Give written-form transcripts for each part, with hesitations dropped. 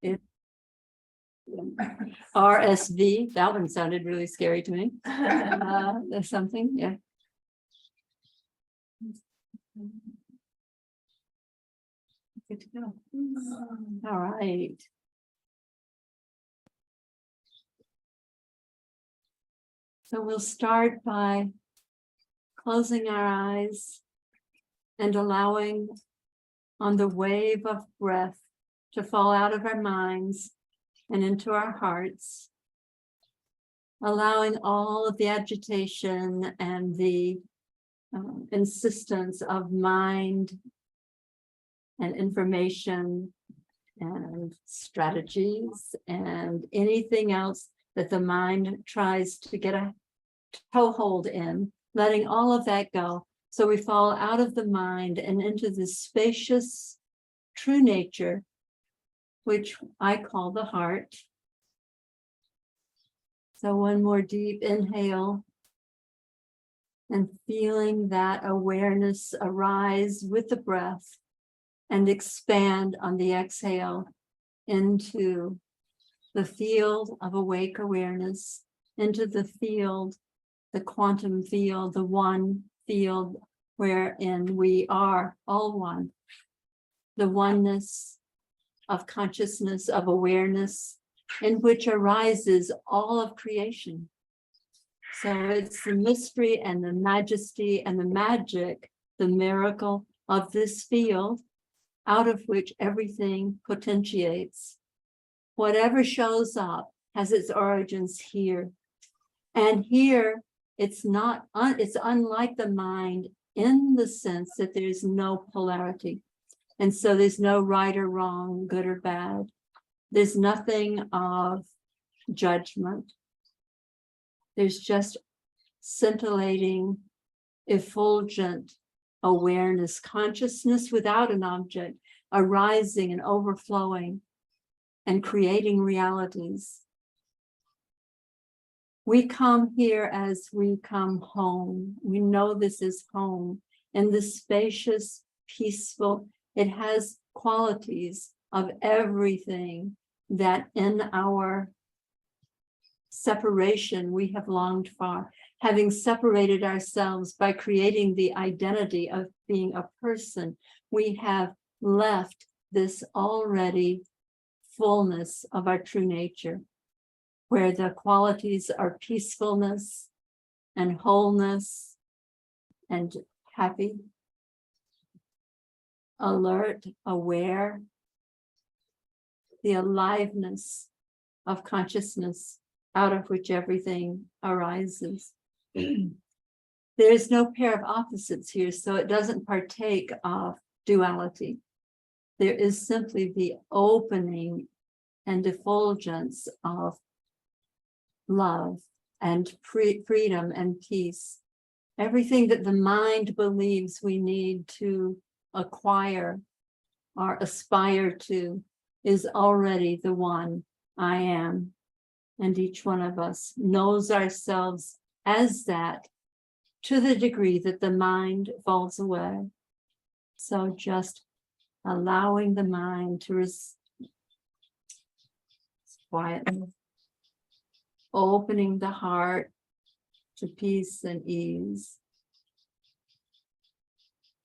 If RSV, that one sounded really scary to me. There's something, yeah. Good to go. All right. So we'll start by closing our eyes and allowing on the wave of breath to fall out of our minds and into our hearts, allowing all of the agitation and the insistence of mind and information and strategies and anything else that the mind tries to get a toehold in, letting all of that go. So we fall out of the mind and into this spacious true nature, which I call the heart. So one more deep inhale and feeling that awareness arise with the breath and expand on the exhale into the field of awake awareness, into the field, the quantum field, the one field wherein we are all one, the oneness of consciousness, of awareness, in which arises all of creation. So it's the mystery and the majesty and the magic, the miracle of this field, out of which everything potentiates. Whatever shows up has its origins here. And here, it's unlike the mind in the sense that there's no polarity. And so there's no right or wrong, good or bad. There's nothing of judgment. There's just scintillating, effulgent awareness, consciousness without an object, arising and overflowing and creating realities. We come here as we come home. We know this is home. In this spacious, peaceful, it has qualities of everything that in our separation we have longed for, having separated ourselves by creating the identity of being a person. We have left this already fullness of our true nature, where the qualities are peacefulness and wholeness and happy, alert, aware, the aliveness of consciousness out of which everything arises. There's no pair of opposites here, so it doesn't partake of duality. There is simply the opening and effulgence of love and freedom and peace. Everything that the mind believes we need to acquire or aspire to is already the one I am. And each one of us knows ourselves as that to the degree that the mind falls away. So just allowing the mind to quietly, opening the heart to peace and ease.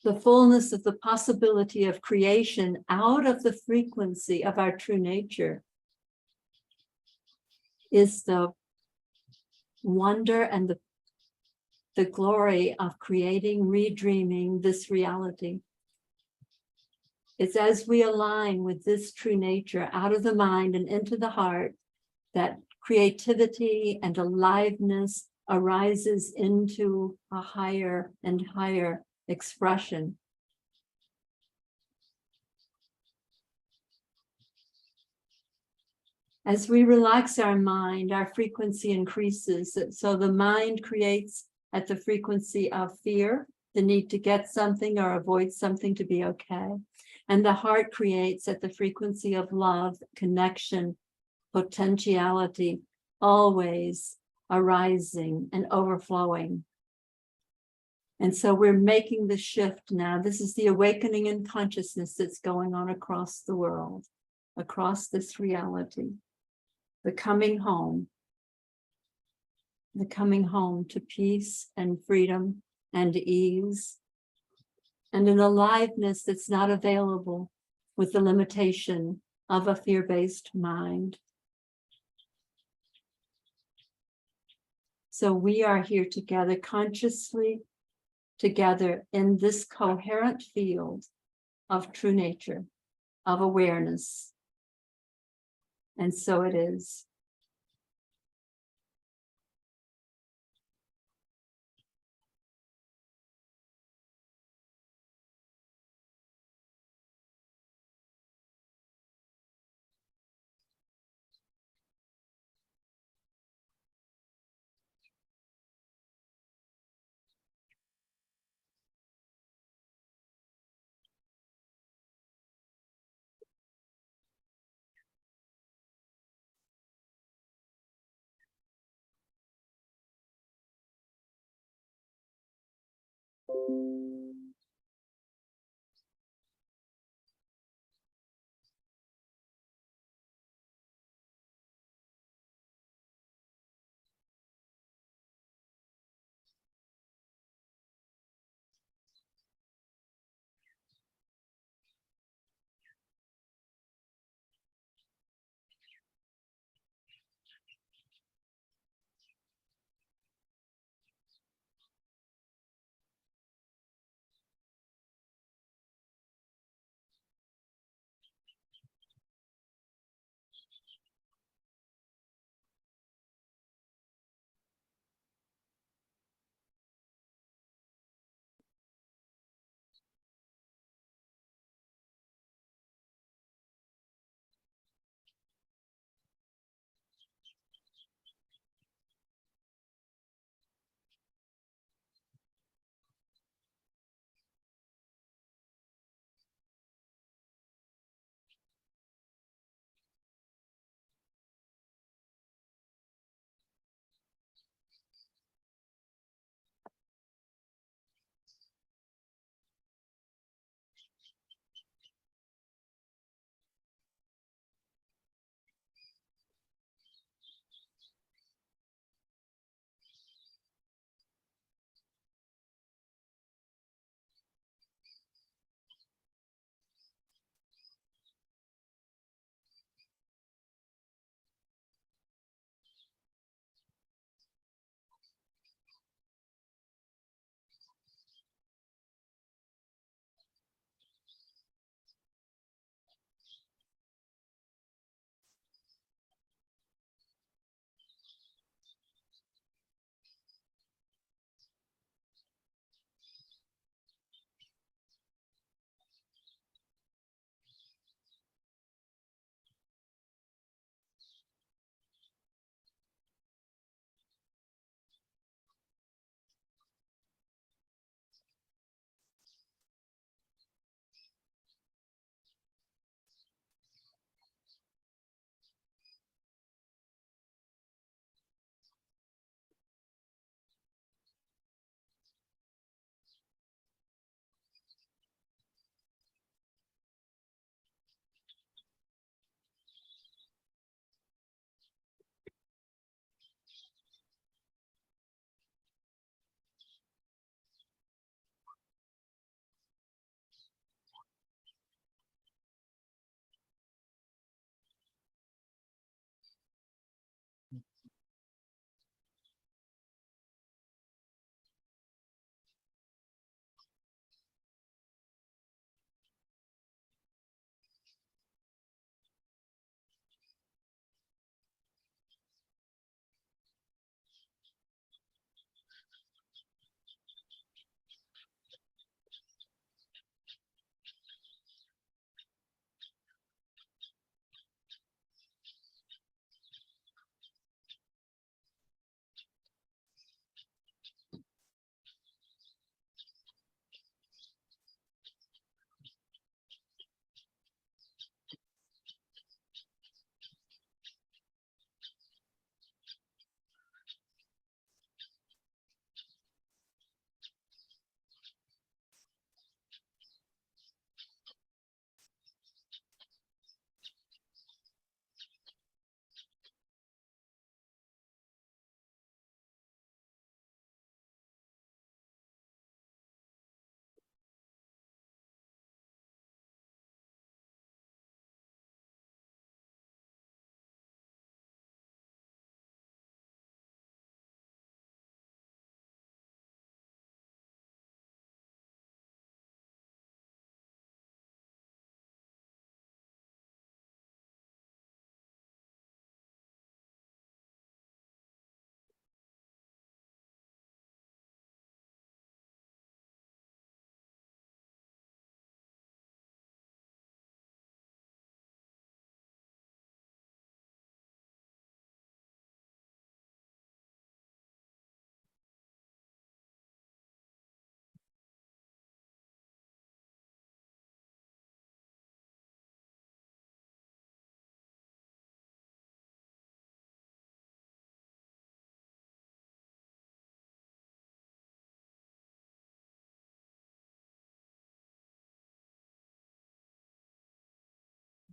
The fullness of the possibility of creation out of the frequency of our true nature is the wonder and the glory of creating, redreaming this reality. It's as we align with this true nature out of the mind and into the heart that creativity and aliveness arises into a higher and higher expression. As we relax our mind, our frequency increases. So the mind creates at the frequency of fear, the need to get something or avoid something to be okay. And the heart creates at the frequency of love, connection, potentiality, always arising and overflowing. And so we're making the shift now. This is the awakening in consciousness that's going on across the world, across this reality, the coming home to peace and freedom and ease, and an aliveness that's not available with the limitation of a fear-based mind. So we are here together, consciously together in this coherent field of true nature, of awareness. And so it is.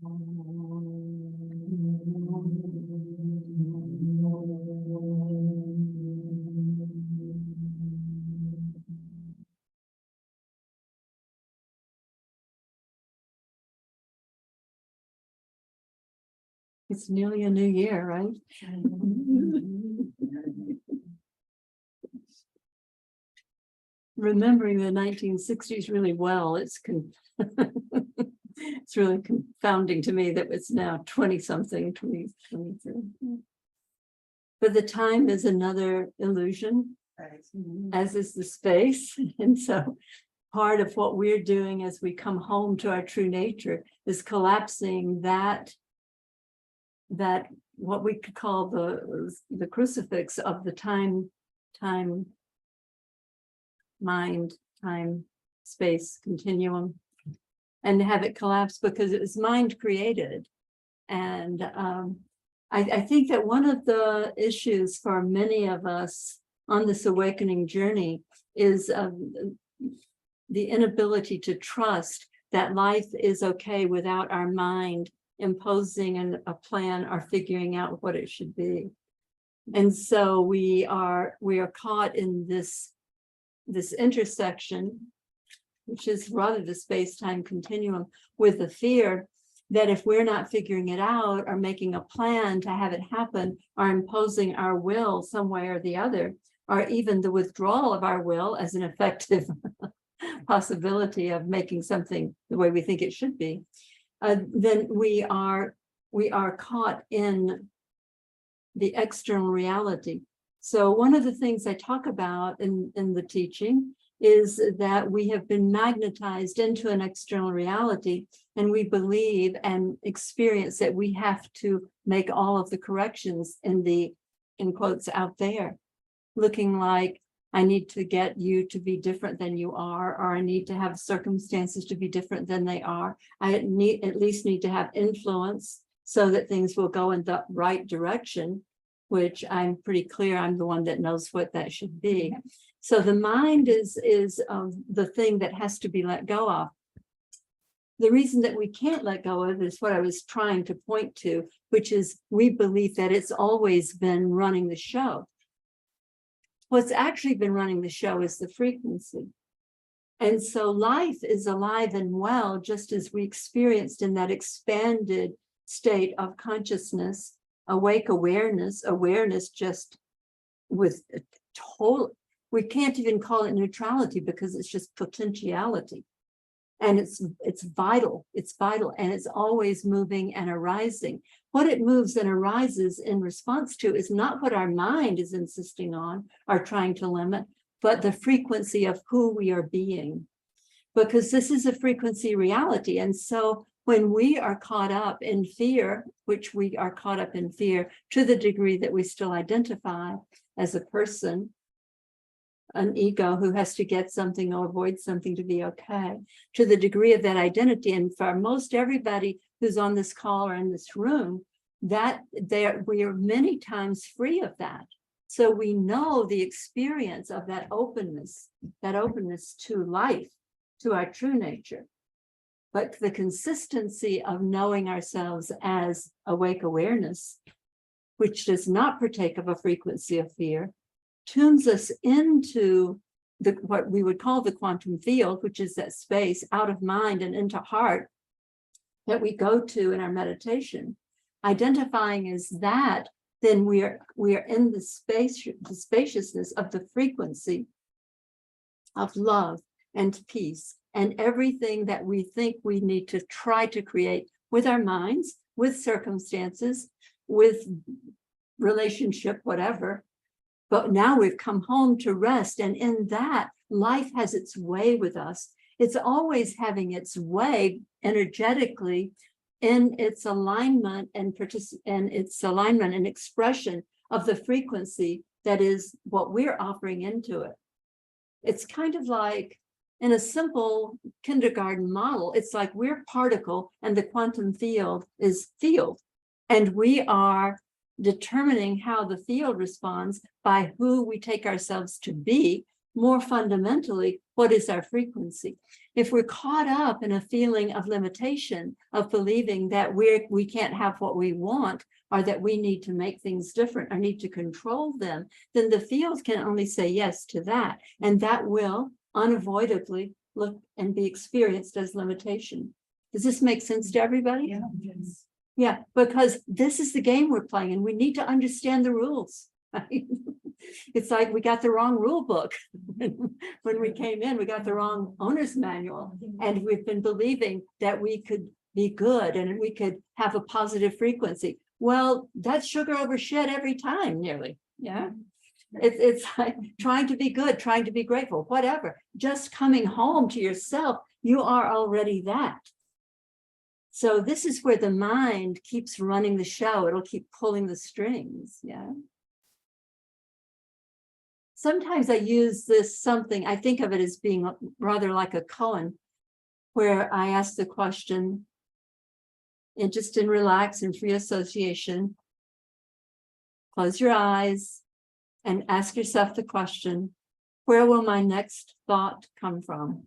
It's nearly a new year, right? Remembering the 1960s really well, it's it's really confounding to me that it's now 20-something, 2023. But the time is another illusion, as is the space. And so part of what we're doing as we come home to our true nature is collapsing that what we could call the crucifix of the time, mind, time, space continuum, and have it collapse because it was mind created. And I think that one of the issues for many of us on this awakening journey is the inability to trust that life is okay without our mind imposing a plan or figuring out what it should be. And so we are caught in this intersection, which is rather the space-time continuum, with the fear that if we're not figuring it out or making a plan to have it happen or imposing our will some way or the other, or even the withdrawal of our will as an effective possibility of making something the way we think it should be, then we are caught in the external reality. So one of the things I talk about in the teaching is that we have been magnetized into an external reality, and we believe and experience that we have to make all of the corrections in quotes out there, looking like I need to get you to be different than you are, or I need to have circumstances to be different than they are. I at least need to have influence so that things will go in the right direction, which I'm pretty clear I'm the one that knows what that should be. So the mind is the thing that has to be let go of. The reason that we can't let go of is what I was trying to point to, which is we believe that it's always been running the show. What's actually been running the show is the frequency. And so life is alive and well, just as we experienced in that expanded state of consciousness, awake awareness just with a total, we can't even call it neutrality because it's just potentiality. And it's vital, and it's always moving and arising. What it moves and arises in response to is not what our mind is insisting on or trying to limit, but the frequency of who we are being. Because this is a frequency reality. And so when we are caught up in fear, which we are caught up in fear to the degree that we still identify as a person, an ego who has to get something or avoid something to be okay, to the degree of that identity. And for most everybody who's on this call or in this room, that we are many times free of that. So we know the experience of that openness to life, to our true nature. But the consistency of knowing ourselves as awake awareness, which does not partake of a frequency of fear, tunes us into what we would call the quantum field, which is that space out of mind and into heart that we go to in our meditation. Identifying as that, then we are in the spaciousness of the frequency of love and peace and everything that we think we need to try to create with our minds, with circumstances, with relationship, whatever. But now we've come home to rest, and in that, life has its way with us. It's always having its way energetically in its alignment and expression of the frequency that is what we're offering into it. It's kind of like in a simple kindergarten model, it's like we're particle and the quantum field is field, and we are determining how the field responds by who we take ourselves to be, more fundamentally, what is our frequency? If we're caught up in a feeling of limitation, of believing that we can't have what we want, or that we need to make things different, or need to control them, then the field can only say yes to that. And that will unavoidably look and be experienced as limitation. Does this make sense to everybody? Yeah. Yes. Yeah, because this is the game we're playing, and we need to understand the rules. It's like we got the wrong rule book when we came in. We got the wrong owner's manual, and we've been believing that we could be good and we could have a positive frequency. Well, that's sugar over shit every time, nearly. Yeah. It's like trying to be good, trying to be grateful, whatever. Just coming home to yourself, you are already that. So this is where the mind keeps running the show. It'll keep pulling the strings. Yeah. Sometimes I use this something, I think of it as being rather like a koan, where I ask the question, and just in relax and free association, close your eyes and ask yourself the question, where will my next thought come from?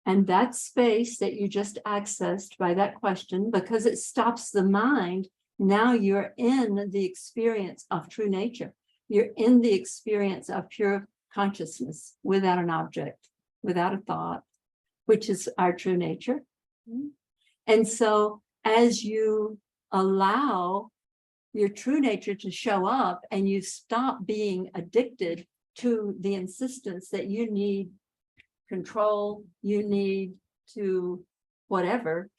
And that space that you just accessed by that question, because it stops the mind, now you're in the experience of true nature. You're in the experience of pure consciousness without an object, without a thought, which is our true nature. And so as you allow your true nature to show up and you stop being addicted to the insistence that you need control, you need to whatever,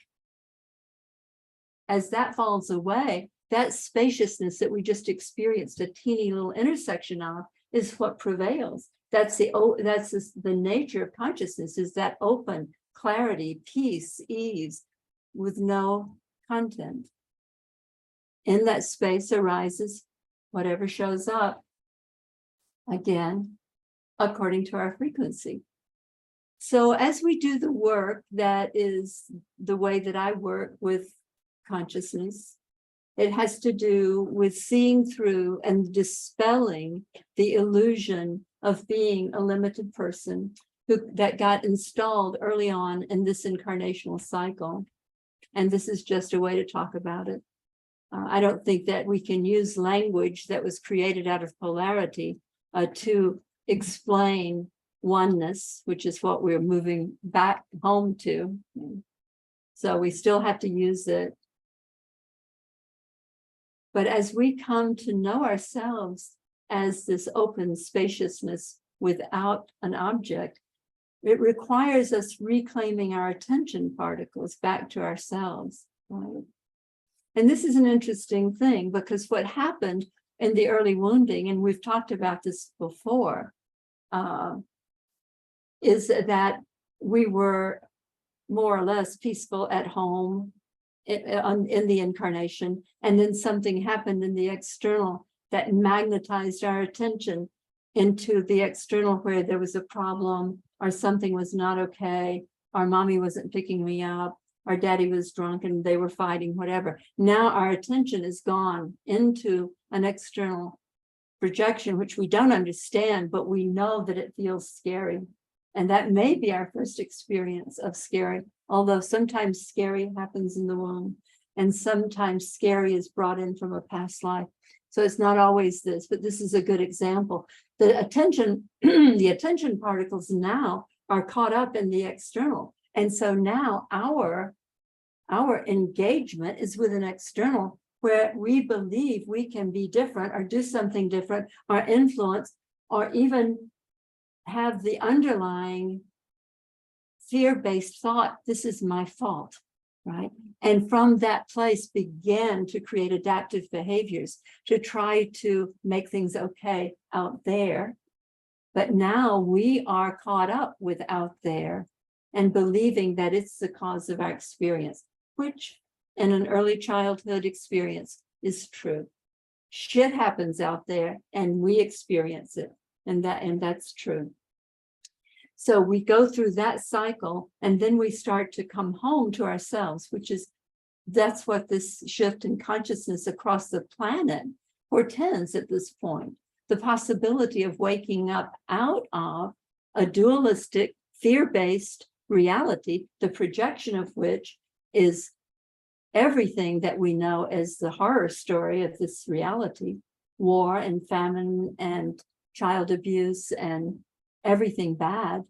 as that falls away, that spaciousness that we just experienced a teeny little intersection of is what prevails. That's the nature of consciousness, is that open clarity, peace, ease with no content. In that space arises whatever shows up, again, according to our frequency. So as we do the work, that is the way that I work with consciousness, it has to do with seeing through and dispelling the illusion of being a limited person that got installed early on in this incarnational cycle. And this is just a way to talk about it. I don't think that we can use language that was created out of polarity to explain oneness, which is what we're moving back home to. So we still have to use it. But as we come to know ourselves as this open spaciousness without an object, it requires us reclaiming our attention particles back to ourselves. Right? And this is an interesting thing, because what happened in the early wounding, and we've talked about this before, is that we were more or less peaceful at home in the incarnation, and then something happened in the external that magnetized our attention into the external, where there was a problem or something was not okay, our mommy wasn't picking me up, our daddy was drunk and they were fighting, whatever. Now our attention is gone into an external projection, which we don't understand, but we know that it feels scary. And that may be our first experience of scary, although sometimes scary happens in the womb, and sometimes scary is brought in from a past life. So it's not always this, but this is a good example. The attention, the attention particles now are caught up in the external. And so now our engagement is with an external where we believe we can be different or do something different or influence or even have the underlying fear-based thought, this is my fault, right? And from that place began to create adaptive behaviors to try to make things okay out there. But now we are caught up with out there and believing that it's the cause of our experience, which in an early childhood experience is true. Shit happens out there and we experience it, and that's true. So we go through that cycle, and then we start to come home to ourselves, which is that's what this shift in consciousness across the planet portends at this point. The possibility of waking up out of a dualistic, fear-based reality, the projection of which is everything that we know as the horror story of this reality, war and famine and child abuse and everything bad.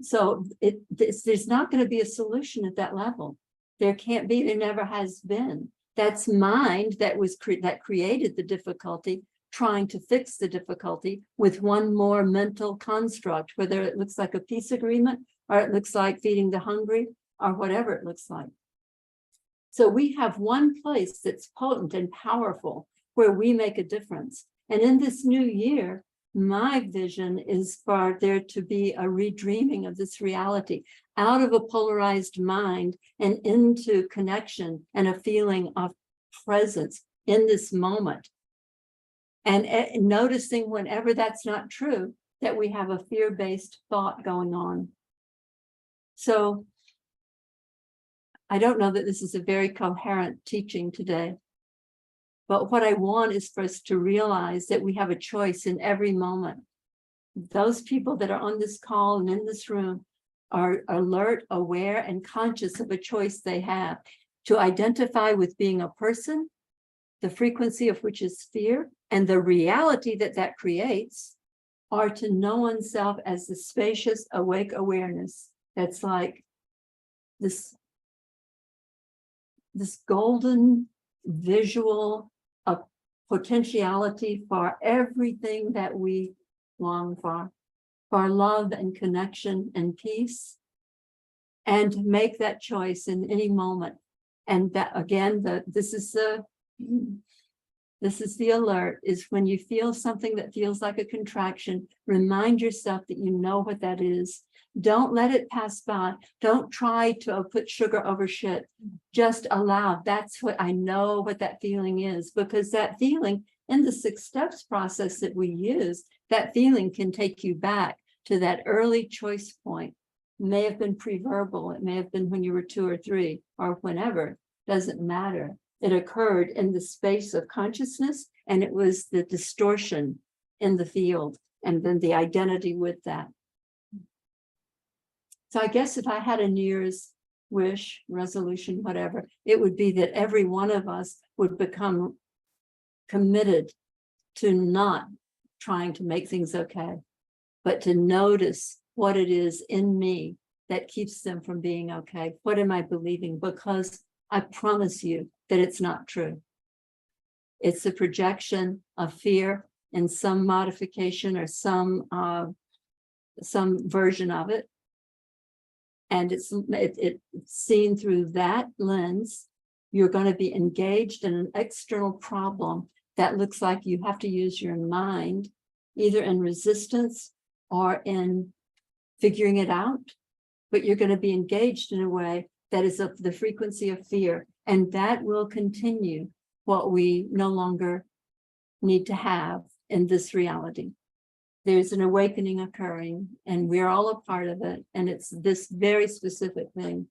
So there's not going to be a solution at that level. There can't be, there never has been. That's mind that was that created the difficulty, trying to fix the difficulty with one more mental construct, whether it looks like a peace agreement or it looks like feeding the hungry or whatever it looks like. So we have one place that's potent and powerful where we make a difference. And in this new year, my vision is for there to be a redreaming of this reality out of a polarized mind and into connection and a feeling of presence in this moment. And noticing whenever that's not true, that we have a fear-based thought going on. So I don't know that this is a very coherent teaching today, but what I want is for us to realize that we have a choice in every moment. Those people that are on this call and in this room are alert, aware, and conscious of a choice they have to identify with being a person, the frequency of which is fear, and the reality that that creates, or to know oneself as the spacious, awake awareness that's like this golden visual of potentiality for everything that we long for love and connection and peace, and make that choice in any moment. And that again, this is the alert, is when you feel something that feels like a contraction, remind yourself that you know what that is. Don't let it pass by. Don't try to put sugar over shit. Just allow. That's what I know what that feeling is, because that feeling in the 6 steps process that we use, that feeling can take you back to that early choice point. It may have been pre-verbal. It may have been when you were 2 or 3 or whenever. Doesn't matter. It occurred in the space of consciousness, and it was the distortion in the field, and then the identity with that. So I guess if I had a New Year's wish, resolution, whatever, it would be that every one of us would become committed to not trying to make things okay, but to notice what it is in me that keeps them from being okay. What am I believing? Because I promise you that it's not true. It's a projection of fear in some modification or some version of it. And it's seen through that lens. You're going to be engaged in an external problem that looks like you have to use your mind, either in resistance or in figuring it out. But you're going to be engaged in a way that is of the frequency of fear. And that will continue what we no longer need to have in this reality. There's an awakening occurring, and we're all a part of it. And it's this very specific thing.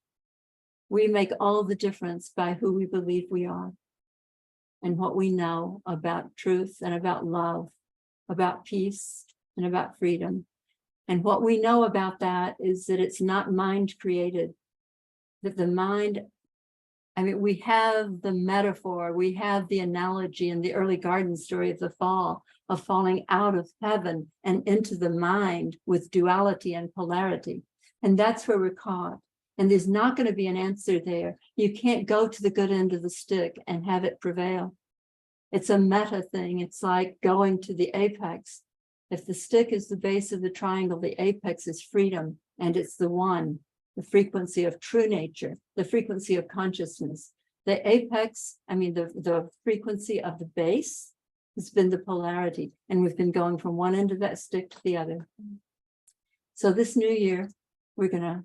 We make all the difference by who we believe we are and what we know about truth and about love, about peace and about freedom. And what we know about that is that it's not mind created, that the mind, I mean, we have the metaphor, we have the analogy in the early garden story of the fall, of falling out of heaven and into the mind with duality and polarity. And that's where we're caught. And there's not going to be an answer there. You can't go to the good end of the stick and have it prevail. It's a meta thing. It's like going to the apex. If the stick is the base of the triangle, the apex is freedom, and it's the one, the frequency of true nature, the frequency of consciousness. The apex, I mean, the frequency of the base has been the polarity, and we've been going from one end of that stick to the other. So this new year, we're going to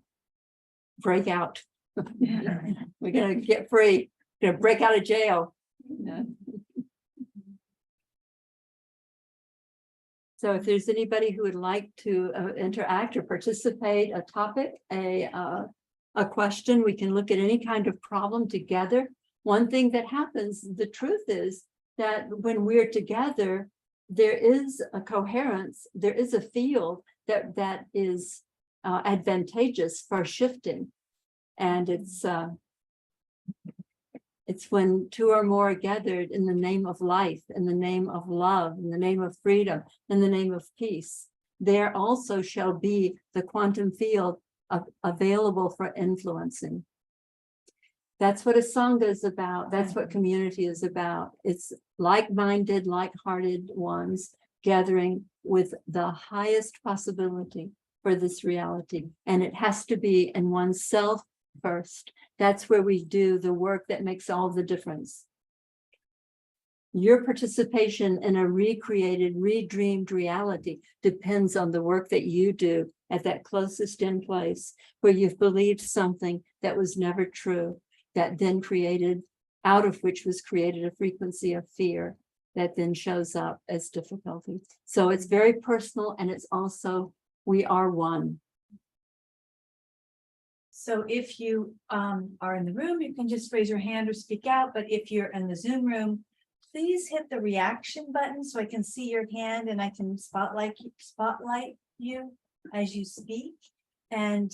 break out. We're going to get free. We're going to break out of jail. Yeah. So if there's anybody who would like to interact or participate, a topic, a a question. We can look at any kind of problem together. One thing that happens, the truth is that when we're together, there is a coherence, there is a field that is advantageous for shifting. And it's when two or more are gathered in the name of life, in the name of love, in the name of freedom, in the name of peace, there also shall be the quantum field available for influencing. That's what a Sangha is about. That's what community is about. It's like-minded, like-hearted ones gathering with the highest possibility for this reality. And it has to be in oneself first. That's where we do the work that makes all the difference. Your participation in a recreated, redreamed reality depends on the work that you do at that closest in place where you've believed something that was never true, that then created, out of which was created a frequency of fear that then shows up as difficulty. So it's very personal, and it's also, we are one. So if you are in the room, you can just raise your hand or speak out. But if you're in the Zoom room, please hit the reaction button so I can see your hand and I can spotlight you as you speak. And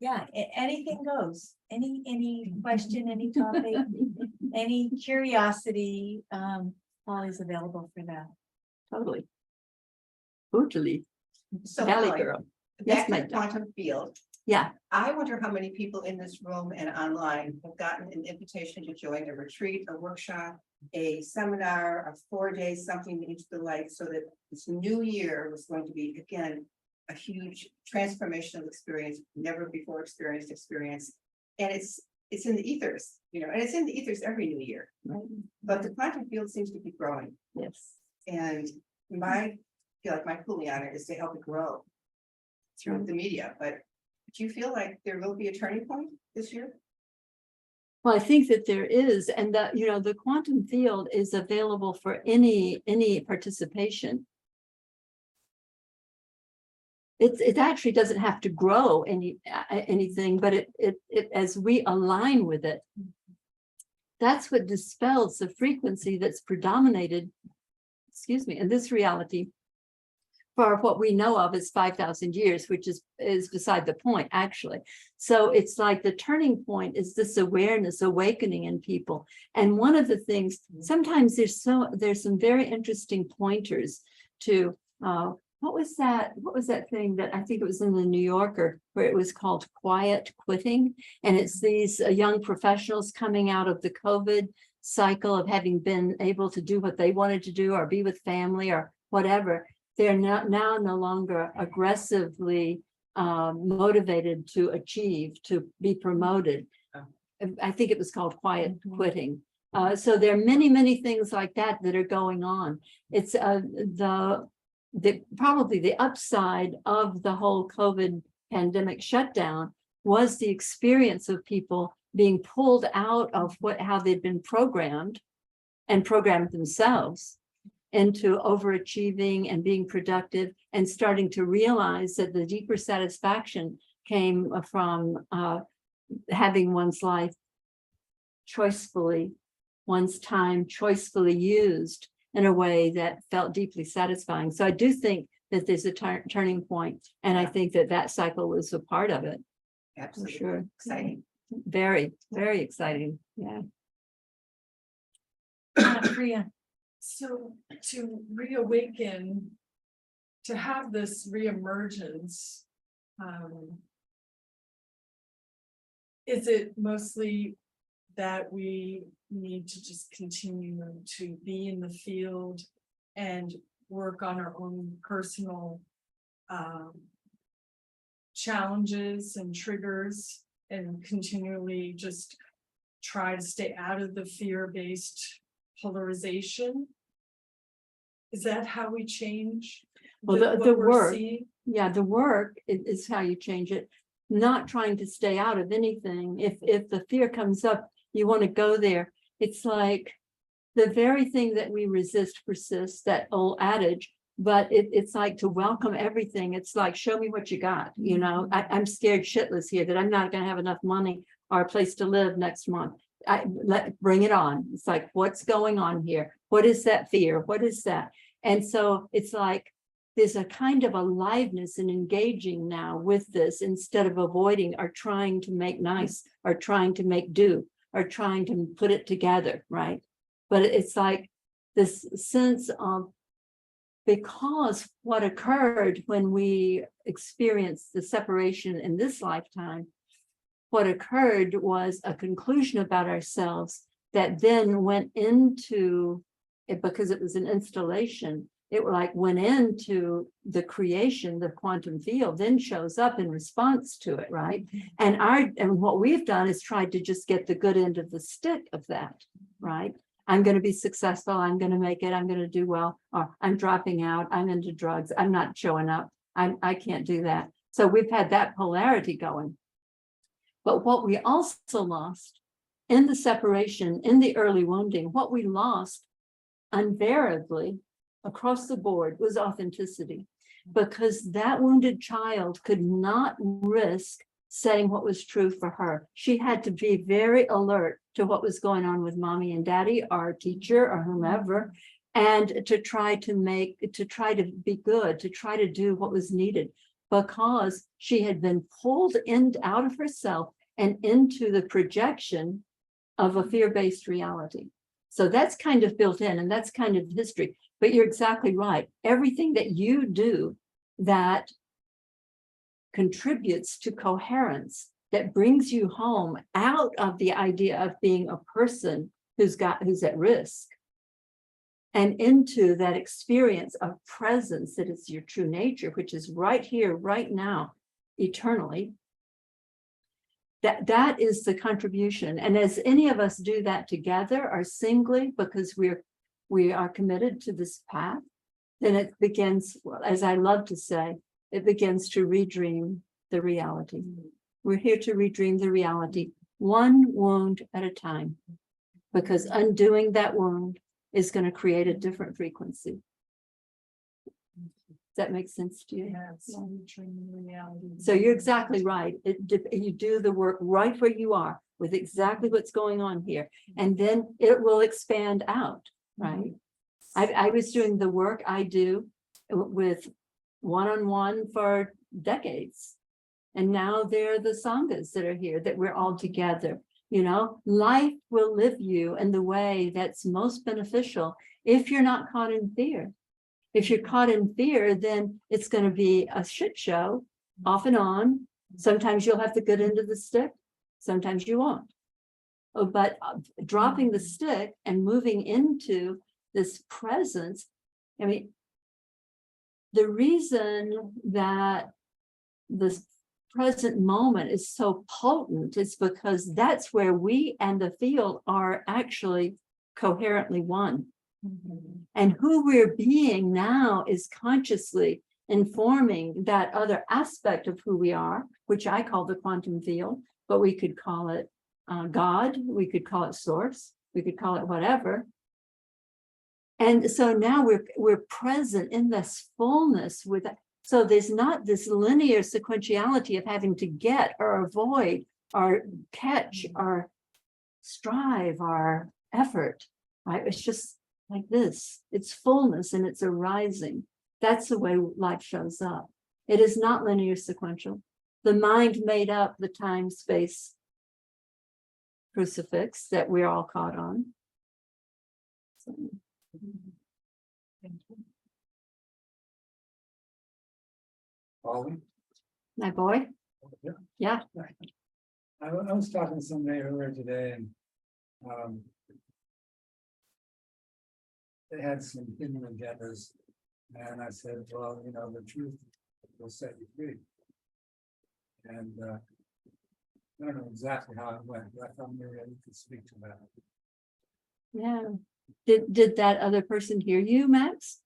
yeah, anything goes. Any question, any topic, any curiosity, always available for that. Totally. Totally. So Valley Pali, girl. back Yes, to my the quantum field. Yeah. I wonder how many people in this room and online have gotten an invitation to join a retreat, a workshop, a seminar, a 4-day something that you feel like, so that this new year was going to be, again, a huge transformational experience, never before experienced experience. And it's in the ethers, and it's in the ethers every new year. Right. But the quantum field seems to be growing. Yes. And I feel like my pulling on it is to help it grow through the media. But do you feel like there will be a turning point this year? Well, I think that there is, and that, the quantum field is available for any participation. It actually doesn't have to grow anything, but it as we align with it, that's what dispels the frequency that's predominated, in this reality for what we know of as 5,000 years, which is beside the point, actually. So it's like the turning point is this awareness awakening in people. And one of the things, sometimes there's some very interesting pointers to what was that thing that I think it was in the New Yorker where it was called quiet quitting? And it's these young professionals coming out of the COVID cycle of having been able to do what they wanted to do or be with family or whatever. They're now no longer aggressively motivated to achieve, to be promoted. I think it was called quiet quitting. So there are many, many things like that are going on. It's probably the upside of the whole COVID pandemic shutdown was the experience of people being pulled out of how they'd been programmed and programmed themselves into overachieving and being productive and starting to realize that the deeper satisfaction came from having one's life choicefully, one's time choicefully used in a way that felt deeply satisfying. So I do think that there's a turning point, and I think that cycle was a part of it. Absolutely. For sure. Exciting. Very, very exciting. Yeah. Priya. So to reawaken, to have this reemergence, is it mostly that we need to just continue to be in the field and work on our own personal challenges and triggers and continually just try to stay out of the fear-based polarization? Is that how we change? Well, what the we're work, seeing? yeah, the work is how you change it. Not trying to stay out of anything. If the fear comes up, you want to go there. It's like the very thing that we resist persists, that old adage, but it's like to welcome everything. It's like, show me what you got. You know, I'm scared shitless here that I'm not going to have enough money or a place to live next month. Bring it on. It's like, what's going on here? What is that fear? What is that? And so it's like, there's a kind of aliveness in engaging now with this instead of avoiding or trying to make nice or trying to make do or trying to put it together, right? But it's like this sense of, because what occurred when we experienced the separation in this lifetime, what occurred was a conclusion about ourselves that then went into it, because it was an installation. It like went into the creation, the quantum field, then shows up in response to it, right? And what we've done is tried to just get the good end of the stick of that, right? I'm going to be successful. I'm going to make it. I'm going to do well. Or I'm dropping out. I'm into drugs. I'm not showing up. I can't do that. So we've had that polarity going. But what we also lost in the separation, in the early wounding, what we lost invariably across the board was authenticity, because that wounded child could not risk saying what was true for her. She had to be very alert to what was going on with mommy and daddy, our teacher or whomever, and to try to be good, to try to do what was needed, because she had been pulled out of herself and into the projection of a fear-based reality. So that's kind of built in, and that's kind of history. But you're exactly right. Everything that you do that contributes to coherence, that brings you home out of the idea of being a person who's at risk, and into that experience of presence that is your true nature, which is right here, right now, eternally. That is the contribution. And as any of us do that together or singly, because we are committed to this path, then it begins, as I love to say, it begins to redream the reality. We're here to redream the reality, one wound at a time, because undoing that wound is going to create a different frequency. Does that make sense to you? Yes, reality. So you're exactly right. You do the work right where you are with exactly what's going on here, and then it will expand out, right? I was doing the work I do with one-on-one for decades, and now they're the sanghas that are here, that we're all together. You know, life will live you in the way that's most beneficial if you're not caught in fear. If you're caught in fear, then it's going to be a shit show off and on. Sometimes you'll have the good end of the stick. Sometimes you won't. But dropping the stick and moving into this presence, I mean, the reason that this present moment is so potent is because that's where we and the field are actually coherently one. And who we're being now is consciously informing that other aspect of who we are, which I call the quantum field, but we could call it God, we could call it source, we could call it whatever. And so now we're present in this fullness with it. So there's not this linear sequentiality of having to get or avoid or catch or strive or effort, right? It's just like this. It's fullness and it's arising. That's the way life shows up. It is not linear sequential. The mind made up the time-space crucifix that we're all caught on. So, Pali? my boy? Yeah. I was talking to somebody earlier today, and they had some hidden agendas, and I said, well, you know, the truth will set you free. And I don't know exactly how it went, but I thought maybe I could speak to that. Yeah. Did that other person hear you, Max?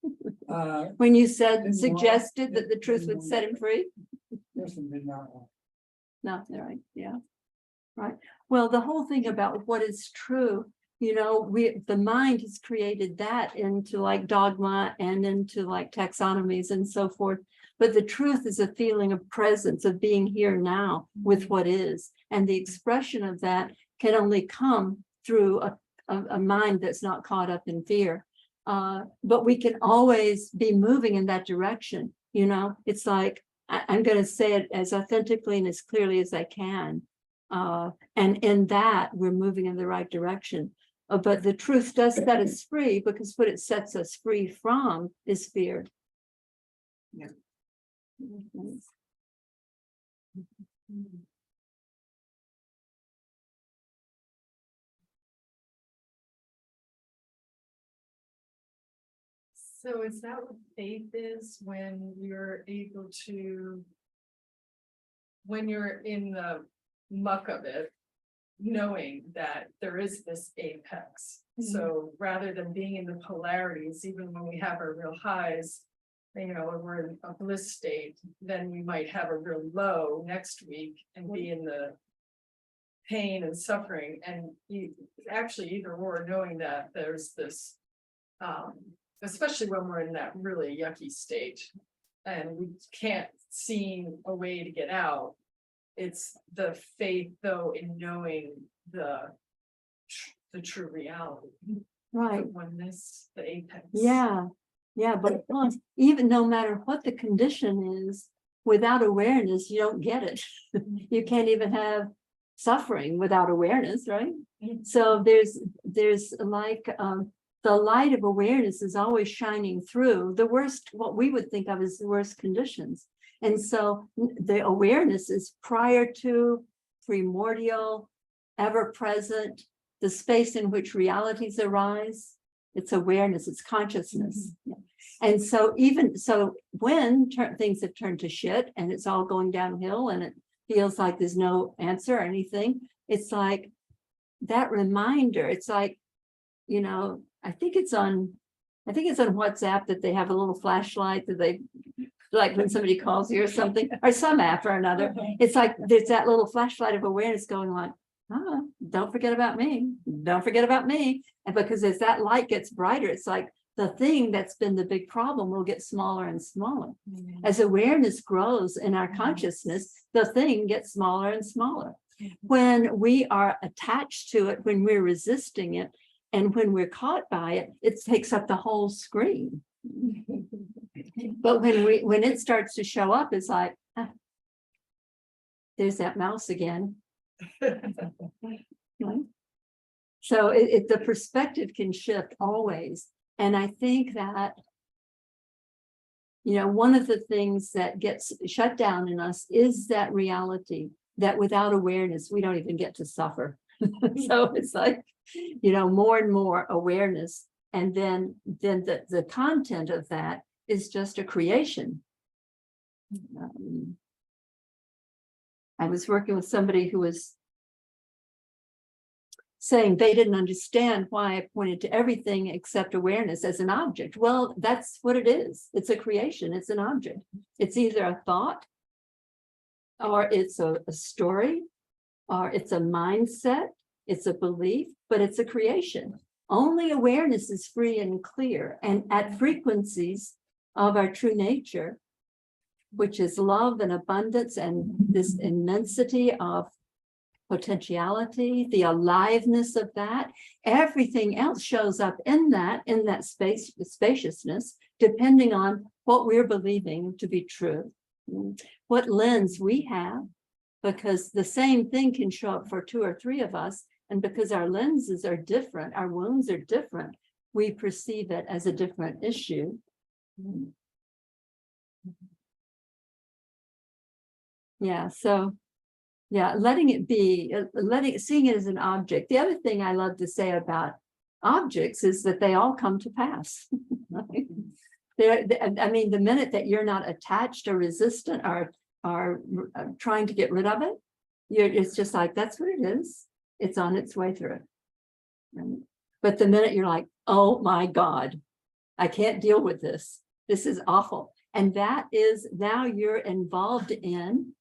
Uh, When you suggested that the truth would set him free? person did not want. No, right, yeah. Right. Well, the whole thing about what is true the mind has created that into like dogma and into like taxonomies and so forth. But the truth is a feeling of presence, of being here now with what is. And the expression of that can only come through a mind that's not caught up in fear. But we can always be moving in that direction. It's like, I'm going to say it as authentically and as clearly as I can. And in that, we're moving in the right direction. But the truth does set us free, because what it sets us free from is fear. Yeah. So is that what faith is, when you're able to, when you're in the muck of it, knowing that there is this apex? So rather than being in the polarities, even when we have our real highs, when we're in a bliss state, then we might have a real low next week and be in the pain and suffering. And actually either or, knowing that there's this, especially when we're in that really yucky state and we can't see a way to get out. It's the faith, though, in knowing the true reality, Right. the oneness, the apex. Yeah. But even no matter what the condition is, without awareness, you don't get it. You can't even have suffering without awareness, right? So there's like the light of awareness is always shining through the worst, what we would think of as the worst conditions. And so the awareness is prior to, primordial, ever present, the space in which realities arise. It's awareness, it's consciousness. And so when things have turned to shit and it's all going downhill and it feels like there's no answer or anything, it's like that reminder. It's like, I think it's on WhatsApp that they have a little flashlight that they, like when somebody calls you or something, or some app or another. It's like there's that little flashlight of awareness going on. Don't forget about me. Don't forget about me. And because as that light gets brighter, it's like the thing that's been the big problem will get smaller and smaller. As awareness grows in our consciousness, the thing gets smaller and smaller. When we are attached to it, when we're resisting it, and when we're caught by it, it takes up the whole screen. But when it starts to show up, it's like, there's that mouse again. So the perspective can shift always. And I think that, one of the things that gets shut down in us is that reality that without awareness, we don't even get to suffer. So it's like, more and more awareness. And then the content of that is just a creation. I was working with somebody who was saying they didn't understand why I pointed to everything except awareness as an object. Well, that's what it is. It's a creation. It's an object. It's either a thought, or it's a story, or it's a mindset, it's a belief, but it's a creation. Only awareness is free and clear, and at frequencies of our true nature, which is love and abundance and this immensity of potentiality, the aliveness of that. Everything else shows up in that space, the spaciousness, depending on what we're believing to be true, what lens we have, because the same thing can show up for two or three of us. And because our lenses are different, our wounds are different, we perceive it as a different issue. Yeah, so yeah, letting it be, seeing it as an object. The other thing I love to say about objects is that they all come to pass. I mean, the minute that you're not attached or resistant or trying to get rid of it, it's just like, that's what it is. It's on its way through. Right? But the minute you're like, oh my God, I can't deal with this. This is awful. And that is, now you're involved in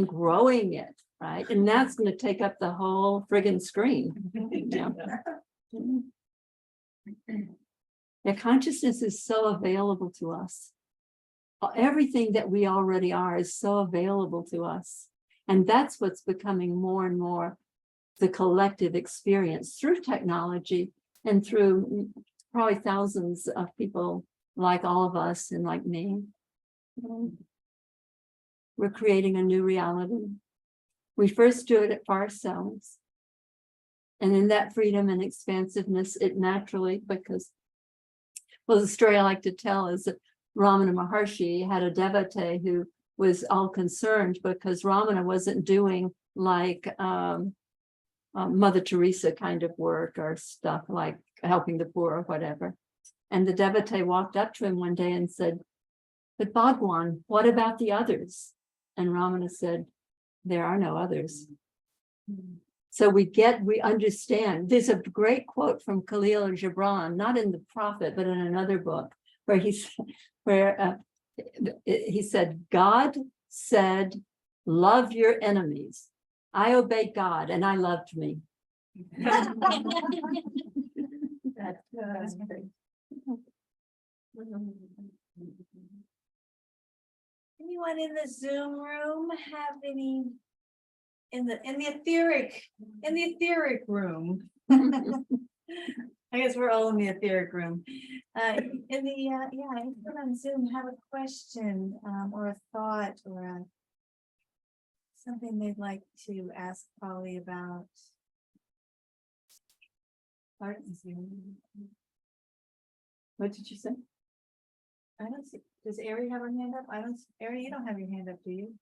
growing it, right? And that's going to take up the whole friggin' screen. Yeah. Yeah, consciousness is so available to us. Everything that we already are is so available to us. And that's what's becoming more and more the collective experience through technology and through probably thousands of people like all of us and like me. We're creating a new reality. We first do it for ourselves. And in that freedom and expansiveness, it naturally, because, well, the story I like to tell is that Ramana Maharshi had a devotee who was all concerned because Ramana wasn't doing like Mother Teresa kind of work or stuff like helping the poor or whatever. And the devotee walked up to him one day and said, "But Bhagwan, what about the others?" And Ramana said, "There are no others." So we understand. There's a great quote from Khalil Gibran, not in the Prophet, but in another book, where he said, "God said, love your enemies. I obeyed God and I loved me." That's great. Anyone in the Zoom room have any in the etheric room? I guess we're all in the etheric room. Anyone on Zoom have a question or a thought or something they'd like to ask Polly about? What did you say? I don't see. Does Ari have her hand up? I don't. Ari, you don't have your hand up, do you?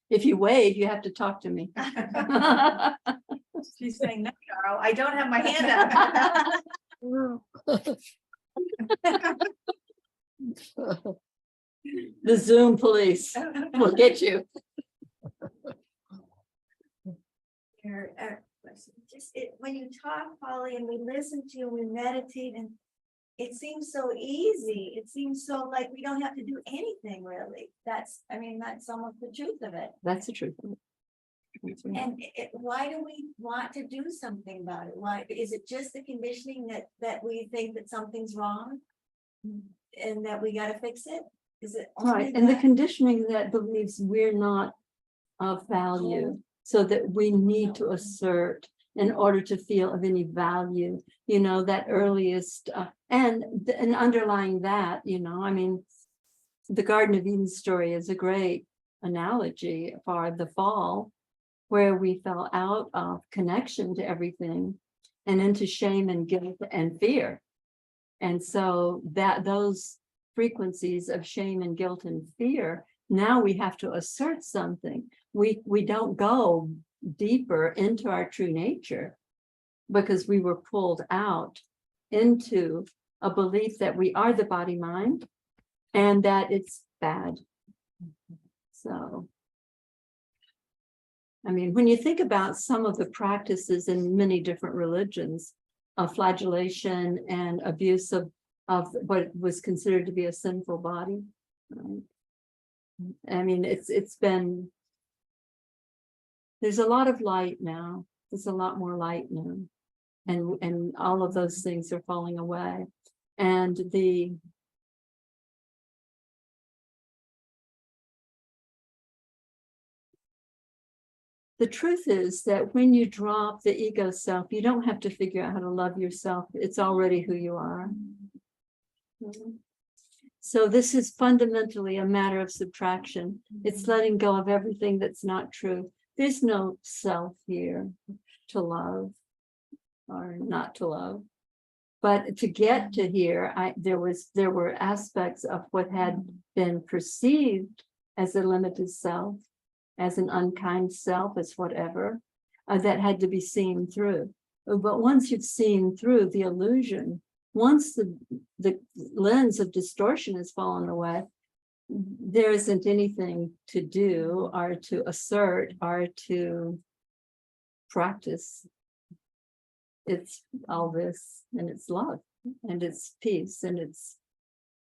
If you wave, you have to talk to me. She's saying, "No, Carl, I don't have my hand up." The Zoom police will get you. When you talk, Polly, and we listen to you, we meditate, and it seems so easy. It seems so like we don't have to do anything really. That's almost the truth of it. That's the truth of it. That's right. And why do we want to do something about it? Why is it just the conditioning that we think that something's wrong and that we got to fix it? Is it only Right, and the that? conditioning that believes we're not of value, so that we need to assert in order to feel of any value, that earliest, and underlying that, the Garden of Eden story is a great analogy for the fall, where we fell out of connection to everything and into shame and guilt and fear. And so those frequencies of shame and guilt and fear, now we have to assert something. We don't go deeper into our true nature because we were pulled out into a belief that we are the body mind and that it's bad. So, when you think about some of the practices in many different religions of flagellation and abuse of what was considered to be a sinful body, right? It's been, there's a lot of light now. There's a lot more light now. And all of those things are falling away. And the truth is that when you drop the ego self, you don't have to figure out how to love yourself. It's already who you are. So this is fundamentally a matter of subtraction. It's letting go of everything that's not true. There's no self here to love or not to love. But to get to here, there were aspects of what had been perceived as a limited self, as an unkind self, as whatever, that had to be seen through. But once you've seen through the illusion, once the lens of distortion has fallen away, there isn't anything to do or to assert or to practice. It's all this, and it's love, and it's peace, and it's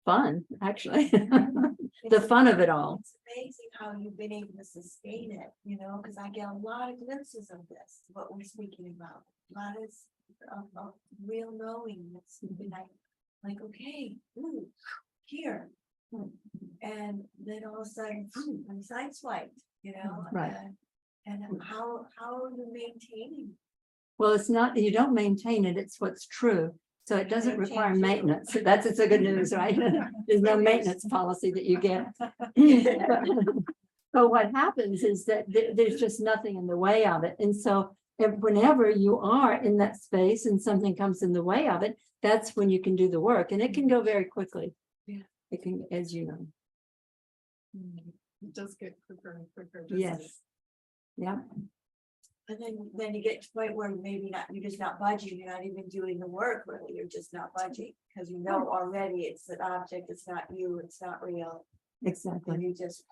fun, actually. The fun of it all. It's amazing how you've been able to sustain it, you know, because I get a lot of glimpses of this, what we're speaking about. A lot of real knowing that's been like, okay, ooh, here. And then all of a sudden, I'm sideswiped, you know? Right. And how are you maintaining? Well, it's not, you don't maintain it, it's what's true. So it doesn't Don't require change it. maintenance. That's, it's a good news, right? There's no maintenance policy that you get. But what happens is that there's just nothing in the way of it. And so whenever you are in that space and something comes in the way of it, that's when you can do the work, and it can go very quickly. Yeah. It can, as you know. It does get quicker and quicker. doesn't Yes. it? Yeah. And then you get to the point where maybe not, you're just not budging, you're not even doing the work, really, you're just not budging. Because you know already it's an object, it's not you, it's not real, Exactly. and you just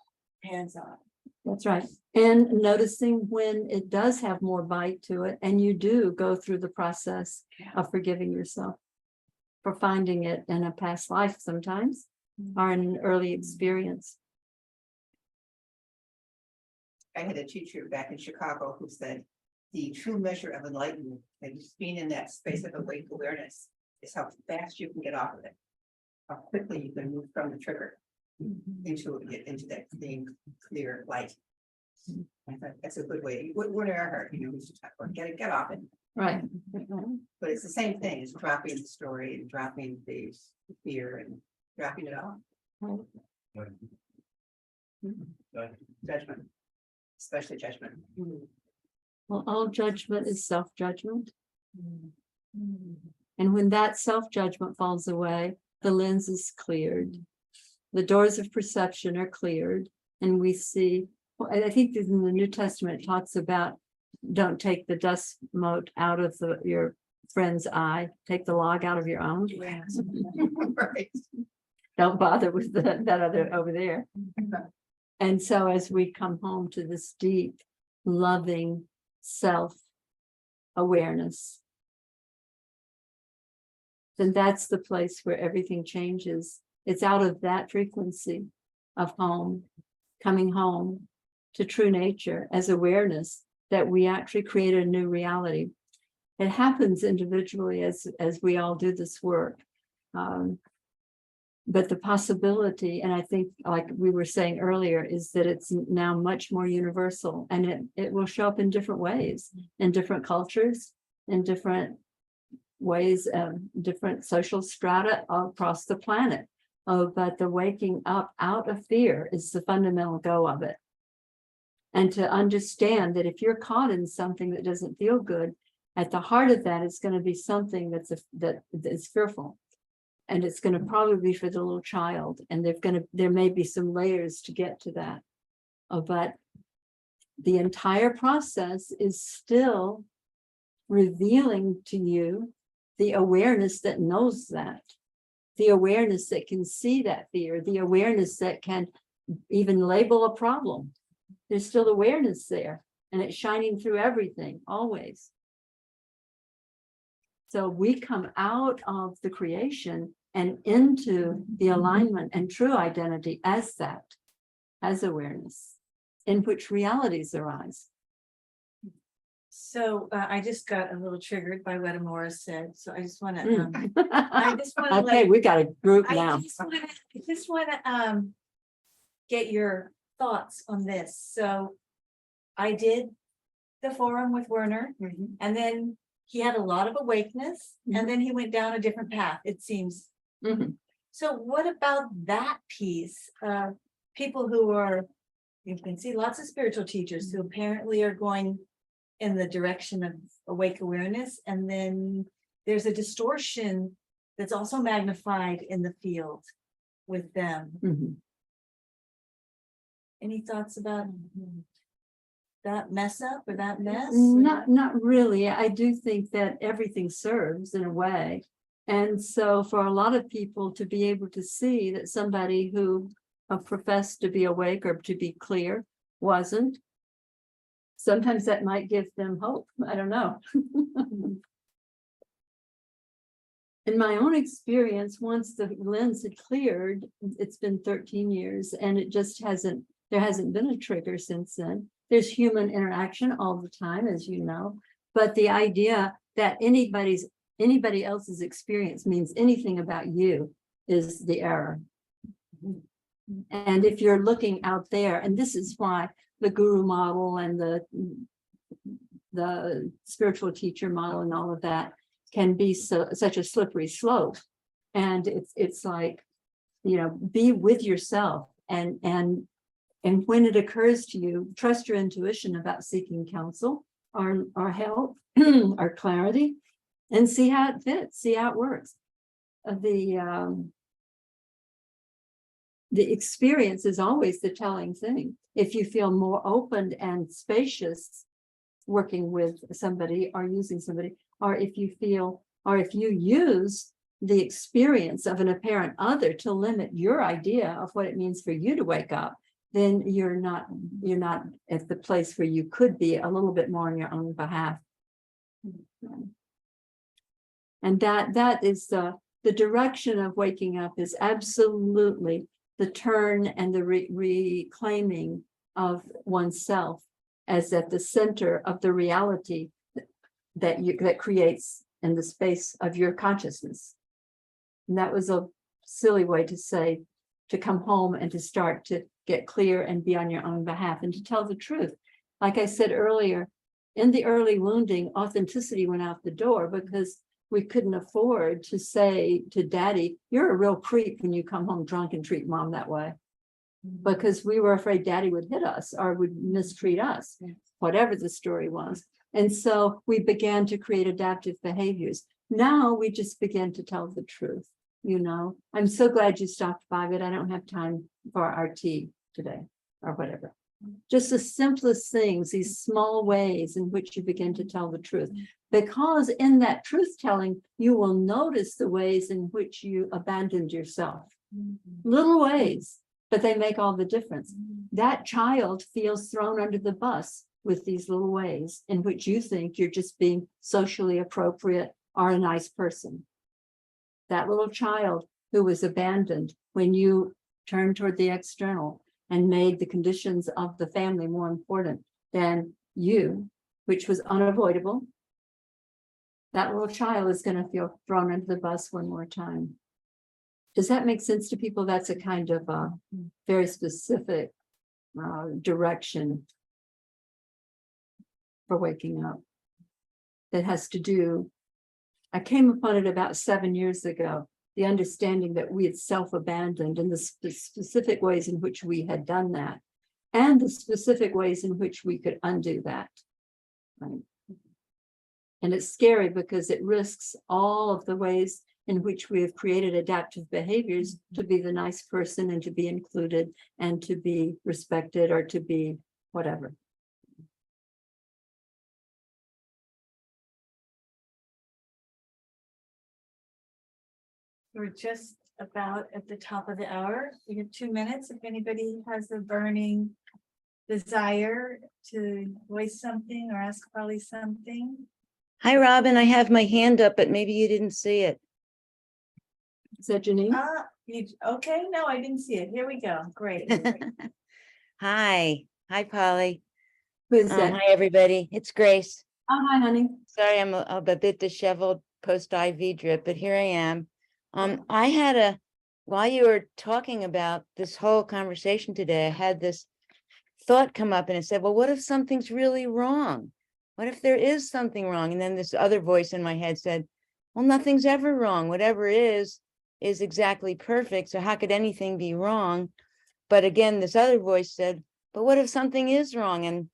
hands on. That's right. And noticing when it does have more bite to it, and you do go through the process of forgiving yourself for finding it in a past life sometimes, or in an early experience. I had a teacher back in Chicago who said, the true measure of enlightenment, and just being in that space of awake awareness, is how fast you can get off of it. How quickly you can move from the trigger into that clear light. I thought that's a good way. What I heard, you know, we should talk about get off it. Right. But it's the same thing as dropping the story and dropping the fear and dropping it all. Judgment, especially judgment. Well, all judgment is self-judgment. And when that self-judgment falls away, the lens is cleared. The doors of perception are cleared, and we see, well, I think in the New Testament it talks about, don't take the dust mote out of your friend's eye, take the log out of your own. Right. Don't bother with that other over there. And so as we come home to this deep, loving self-awareness, then that's the place where everything changes. It's out of that frequency of home, coming home to true nature as awareness, that we actually create a new reality. It happens individually as we all do this work. But the possibility, and I think like we were saying earlier, is that it's now much more universal, and it will show up in different ways, in different cultures, in different ways, different social strata across the planet. Oh, but the waking up out of fear is the fundamental go of it. And to understand that if you're caught in something that doesn't feel good, at the heart of that is going to be something that is fearful. And it's going to probably be for the little child. And there may be some layers to get to that. But the entire process is still revealing to you the awareness that knows that, the awareness that can see that fear, the awareness that can even label a problem. There's still awareness there, and it's shining through everything, always. So we come out of the creation and into the alignment and true identity as that, as awareness, in which realities arise. So I just got a little triggered by what Amora said, so I just want to, Okay, we got a group I now. just want to get your thoughts on this. So I did the forum with Werner, and then he had a lot of awakeness, and then he went down a different path, it seems. Mhm. So what about that piece? People who are, you can see lots of spiritual teachers who apparently are going in the direction of awake awareness, and then there's a distortion that's also magnified in the field with them. Mhm. Any thoughts about that mess up or that mess? Not really. I do think that everything serves in a way. And so for a lot of people to be able to see that somebody who professed to be awake or to be clear wasn't, sometimes that might give them hope. I don't know. In my own experience, once the lens had cleared, it's been 13 years, and it just hasn't There hasn't been a trigger since then. There's human interaction all the time, as you know, but the idea that anybody else's experience means anything about you is the error. And if you're looking out there, and this is why the guru model and the spiritual teacher model and all of that can be such a slippery slope. And it's like, be with yourself, and when it occurs to you, trust your intuition about seeking counsel or help or clarity, and see how it fits, see how it works. The experience is always the telling thing. If you feel more open and spacious working with somebody or using somebody, or if you use the experience of an apparent other to limit your idea of what it means for you to wake up, then you're not at the place where you could be a little bit more on your own behalf. And that is the direction of waking up, is absolutely the turn and the reclaiming of oneself as at the center of the reality that creates in the space of your consciousness. And that was a silly way to say, to come home and to start to get clear and be on your own behalf and to tell the truth. Like I said earlier, in the early wounding, authenticity went out the door because we couldn't afford to say to daddy, you're a real creep when you come home drunk and treat mom that way. Because we were afraid daddy would hit us or would mistreat us, whatever the story was. And so we began to create adaptive behaviors. Now we just begin to tell the truth. I'm so glad you stopped by, but I don't have time for our tea today or whatever. Just the simplest things, these small ways in which you begin to tell the truth. Because in that truth telling, you will notice the ways in which you abandoned yourself. Little ways, but they make all the difference. That child feels thrown under the bus with these little ways in which you think you're just being socially appropriate or a nice person. That little child who was abandoned when you turned toward the external and made the conditions of the family more important than you, which was unavoidable. That little child is going to feel thrown under the bus one more time. Does that make sense to people? That's a kind of very specific direction for waking up. That has to do, I came upon it about 7 years ago, the understanding that we had self-abandoned and the specific ways in which we had done that, and the specific ways in which we could undo that. Right? And it's scary because it risks all of the ways in which we have created adaptive behaviors to be the nice person and to be included and to be respected or to be whatever. We're just about at the top of the hour. We have 2 minutes. If anybody has a burning desire to voice something or ask Pali something. Hi, Robin. I have my hand up, but maybe you didn't see it. Is that Janine? Okay, no, I didn't see it. Here we go. Great. Hi. Hi, Polly. Who is that? Hi, everybody. It's Grace. Oh, hi, honey. Sorry, I'm a bit disheveled post-IV drip, but here I am. I had while you were talking about this whole conversation today, I had this thought come up and it said, well, what if something's really wrong? What if there is something wrong? And then this other voice in my head said, well, nothing's ever wrong. Whatever is exactly perfect. So how could anything be wrong? But again, this other voice said, but what if something is wrong? And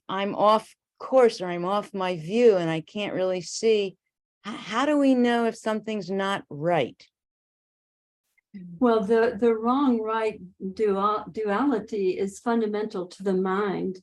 I'm off course, or I'm off my view, and I can't really see. How do we know if something's not right? Well, the wrong right duality is fundamental to the mind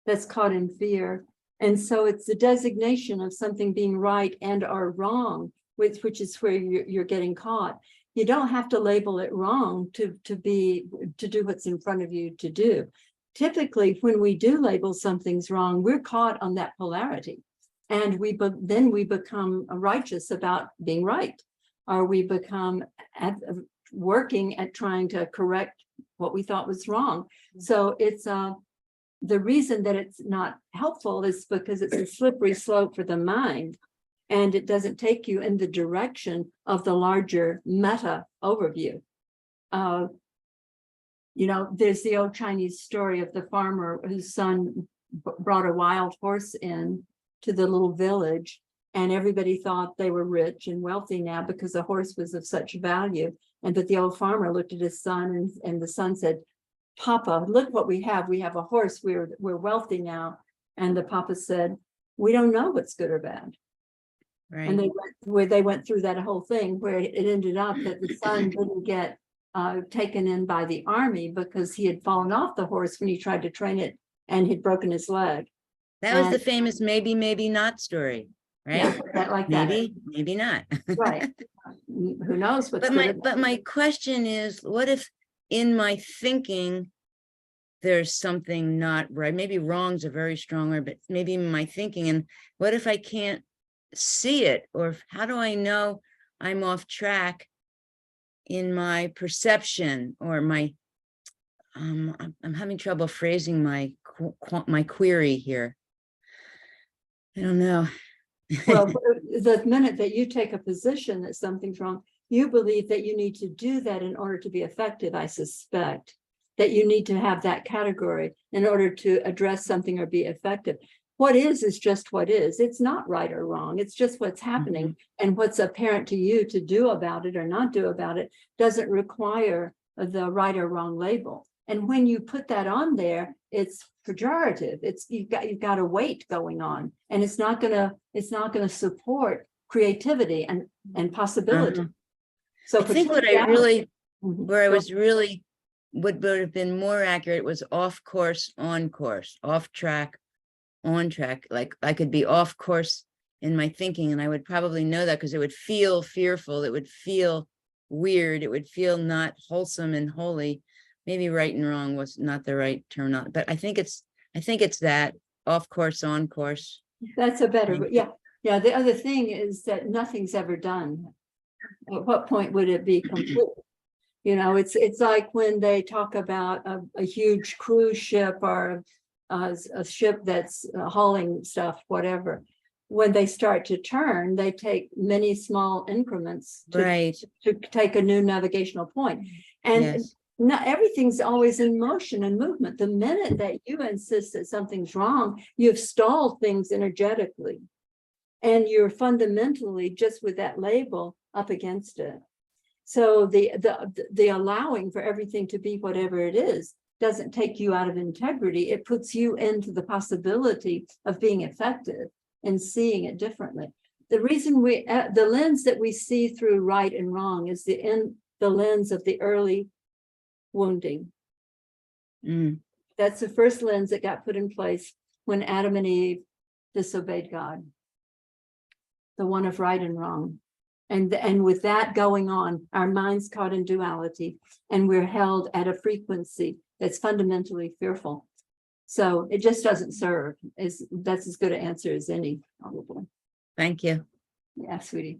that's caught in fear. And so it's the designation of something being right and or wrong, which is where you're getting caught. You don't have to label it wrong to do what's in front of you to do. Typically, when we do label something's wrong, we're caught on that polarity. And then we become righteous about being right, or we become working at trying to correct what we thought was wrong. So it's the reason that it's not helpful is because it's a slippery slope for the mind. And it doesn't take you in the direction of the larger meta overview. You know, there's the old Chinese story of the farmer whose son brought a wild horse in to the little village, and everybody thought they were rich and wealthy now because the horse was of such value. And but the old farmer looked at his son, and the son said, "Papa, look what we have. We have a horse. We're wealthy now." And the papa said, "We don't know what's good or bad." And Right. they went through that whole thing where it ended up that the son didn't get taken in by the army because he had fallen off the horse when he tried to train it and he'd broken his leg. That was the And- famous maybe, maybe not story, Yeah, right? that like that. Maybe, maybe not. Right. Who knows what's But good. my question is, what if in my thinking, there's something not right? Maybe wrong's a very strong word, but maybe in my thinking, and what if I can't see it? Or how do I know I'm off track in my perception or my, I'm having trouble phrasing my query here. I don't know. Well, the minute that you take a position that something's wrong, you believe that you need to do that in order to be effective, I suspect. That you need to have that category in order to address something or be effective. What is just what is. It's not right or wrong. It's just what's happening. And what's apparent to you to do about it or not do about it doesn't require the right or wrong label. And when you put that on there, it's pejorative. It's you've got a weight going on, and it's not gonna support creativity and possibility. So I think what I really, where I So- was really, what would have been more accurate was off course, on course, off track, on track. Like I could be off course in my thinking, and I would probably know that because it would feel fearful. It would feel weird. It would feel not wholesome and holy. Maybe right and wrong was not the right term, but I think it's that off course, on course. That's a better, Thank yeah. Yeah, the other thing is that nothing's ever done. At what point would it be complete? You know, it's like when they talk about a huge cruise ship or a ship that's hauling stuff, whatever. When they start to turn, they take many small increments Right. to take a new navigational point. And Yes. not everything's always in motion and movement. The minute that you insist that something's wrong, you've stalled things energetically. And you're fundamentally just with that label up against it. So the allowing for everything to be whatever it is doesn't take you out of integrity. It puts you into the possibility of being effective and seeing it differently. The reason the lens that we see through right and wrong is the lens of the early wounding. That's the first lens that got put in place when Adam and Eve disobeyed God. The one of right and wrong. And with that going on, our mind's caught in duality, and we're held at a frequency that's fundamentally fearful. So it just doesn't serve. That's as good an answer as any, probably. Thank you. Yeah, sweetie.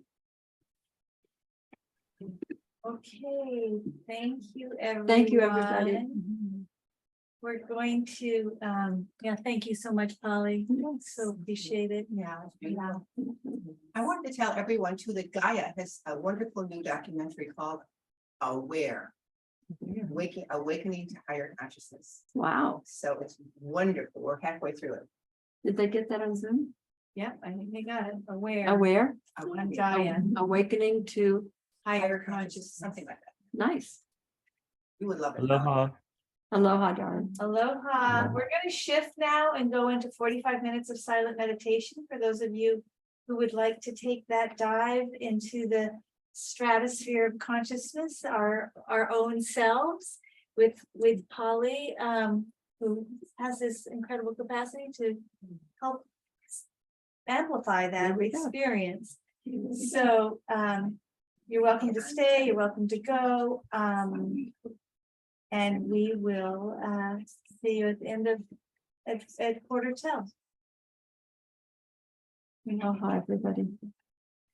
Okay, thank you, everyone. Thank you, everybody. We're going to, yeah, thank you so much, Polly. Yes. So appreciate it. Yeah. I wanted to tell everyone too that Gaia has a wonderful new documentary called Aware. Awakening to Higher Consciousness. Wow. So it's wonderful. We're halfway through it. Did they get that on Zoom? Yep, I think they got it. Aware. Aware? On Gaia. Awakening to Higher consciousness. Something like that. nice. You would love it. Aloha. Aloha, darling. Aloha. We're going to shift now and go into 45 minutes of silent meditation for those of you who would like to take that dive into the stratosphere of consciousness, our own selves, with Polly, who has this incredible capacity to help amplify that There we go. experience. So you're welcome to stay, you're welcome to go. And we will see you at the end of at quarter till. Aloha, everybody.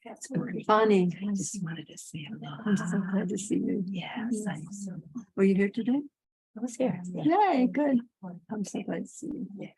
That's Bonnie, I just wanted to say hello. I'm so glad to see you. Yes, I'm so. Were you here today? I was here. Yeah. Yay, good. I'm so glad to see you.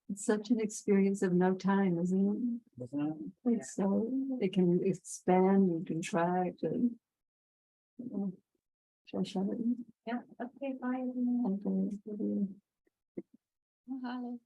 It's such an experience of no time, isn't it? It's so, it can expand and contract and. Should I shut it? Yeah, okay, bye. Okay. Mahalo.